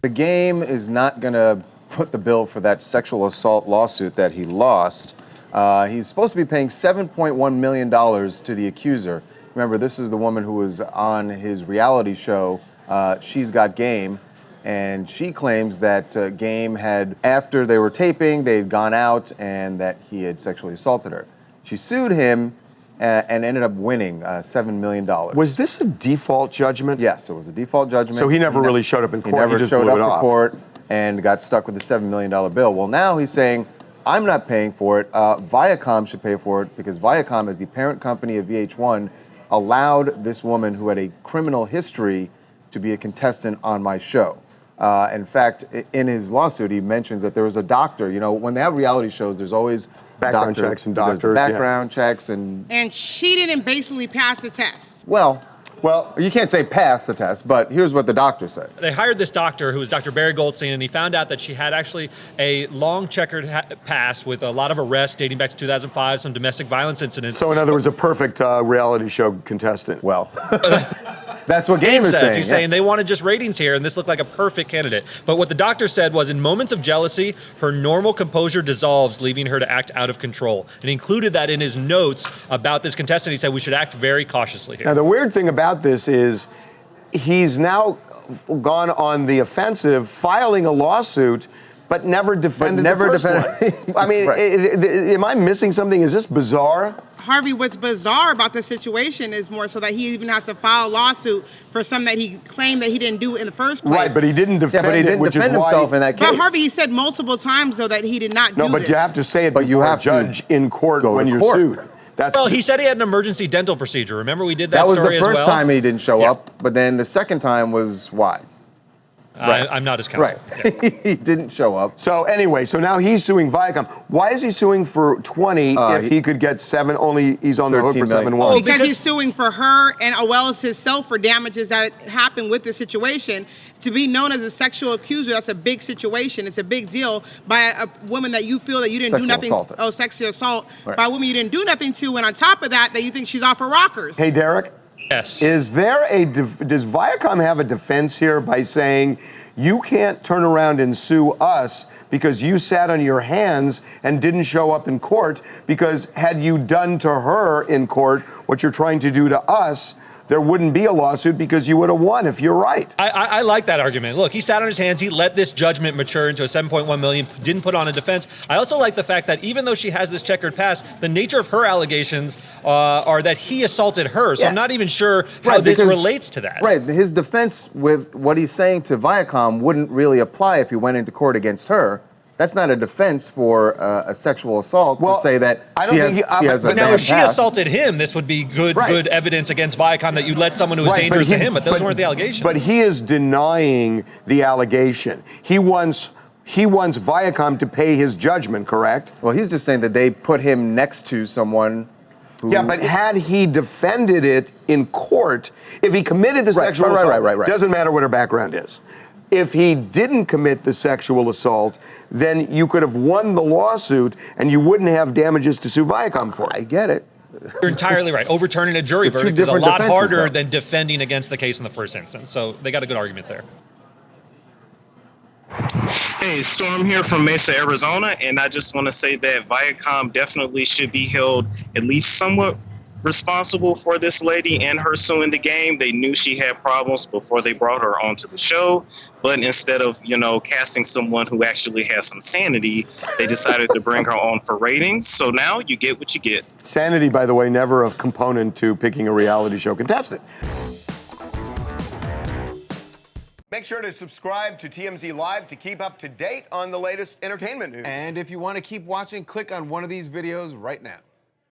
The game is not going to foot the bill for that sexual assault lawsuit that he lost. He's supposed to be paying $7.1 million to the accuser. Remember, this is the woman who was on his reality show, She's Got Game, and she claims that Game had, after they were taping, they had gone out and that he had sexually assaulted her. She sued him and ended up winning $7 million. Was this a default judgment? Yes, it was a default judgment. So he never really showed up in court? He never showed up in court and got stuck with a $7 million bill. Well, now he's saying, I'm not paying for it. Viacom should pay for it because Viacom, as the parent company of VH1, allowed this woman who had a criminal history to be a contestant on my show. In fact, in his lawsuit, he mentions that there was a doctor. You know, when they have reality shows, there's always background checks and doctors. Background checks and she didn't basically pass the test. Well, you can't say pass the test, but here's what the doctor said. They hired this doctor who was Dr. Barry Goldstein, and he found out that she had actually a long checkered past with a lot of arrests dating back to 2005, some domestic violence incidents. So in other words, a perfect reality show contestant. Well, that's what Game is saying. He's saying they wanted just ratings here, and this looked like a perfect candidate. But what the doctor said was, in moments of jealousy, her normal composure dissolves, leaving her to act out of control. And he included that in his notes about this contestant. He said we should act very cautiously here. Now, the weird thing about this is he's now gone on the offensive, filing a lawsuit, but never defended the first one. I mean, am I missing something? Is this bizarre? Harvey, what's bizarre about the situation is more so that he even has to file a lawsuit for something that he claimed that he didn't do in the first place. Right, but he didn't defend himself in that case. But Harvey, he said multiple times, though, that he did not do this. No, but you have to say it before a judge in court when you're sued. Well, he said he had an emergency dental procedure. Remember, we did that story as well? That was the first time he didn't show up, but then the second time was why? I'm not his counsel. Right. He didn't show up. So anyway, so now he's suing Viacom. Why is he suing for 20 if he could get 7, only he's on the hook for 7-1? Because he's suing for her and as well as himself for damages that happened with the situation. To be known as a sexual accuser, that's a big situation. It's a big deal by a woman that you feel that you didn't do nothing. Sexual assault by a woman you didn't do nothing to, and on top of that, that you think she's off her rockers. Hey, Derek. Yes. Is there does Viacom have a defense here by saying you can't turn around and sue us because you sat on your hands and didn't show up in court, because had you done to her in court what you're trying to do to us, there wouldn't be a lawsuit because you would have won if you're right. I like that argument. Look, he sat on his hands. He let this judgment mature into a $7.1 million, didn't put on a defense. I also like the fact that even though she has this checkered past, the nature of her allegations are that he assaulted her. So I'm not even sure how this relates to that. Right. His defense with what he's saying to Viacom wouldn't really apply if he went into court against her. That's not a defense for a sexual assault to say that she has a bad past. Now, if she assaulted him, this would be good evidence against Viacom that you let someone who was dangerous to him, but those weren't the allegations. But he is denying the allegation. He wants Viacom to pay his judgment, correct? Well, he's just saying that they put him next to someone who... Yeah, but had he defended it in court, if he committed the sexual assault, doesn't matter what her background is. If he didn't commit the sexual assault, then you could have won the lawsuit and you wouldn't have damages to sue Viacom for. I get it. You're entirely right. Overturning a jury verdict is a lot harder than defending against the case in the first instance. So they got a good argument there. Hey, Storm here from Mesa, Arizona, and I just want to say that Viacom definitely should be held at least somewhat responsible for this lady and her suing the game. They knew she had problems before they brought her onto the show, but instead of, casting someone who actually has some sanity, they decided to bring her on for ratings. So now you get what you get. Sanity, by the way, never a component to picking a reality show contestant. Make sure to subscribe to TMZ Live to keep up to date on the latest entertainment news. And if you want to keep watching, click on one of these videos right now.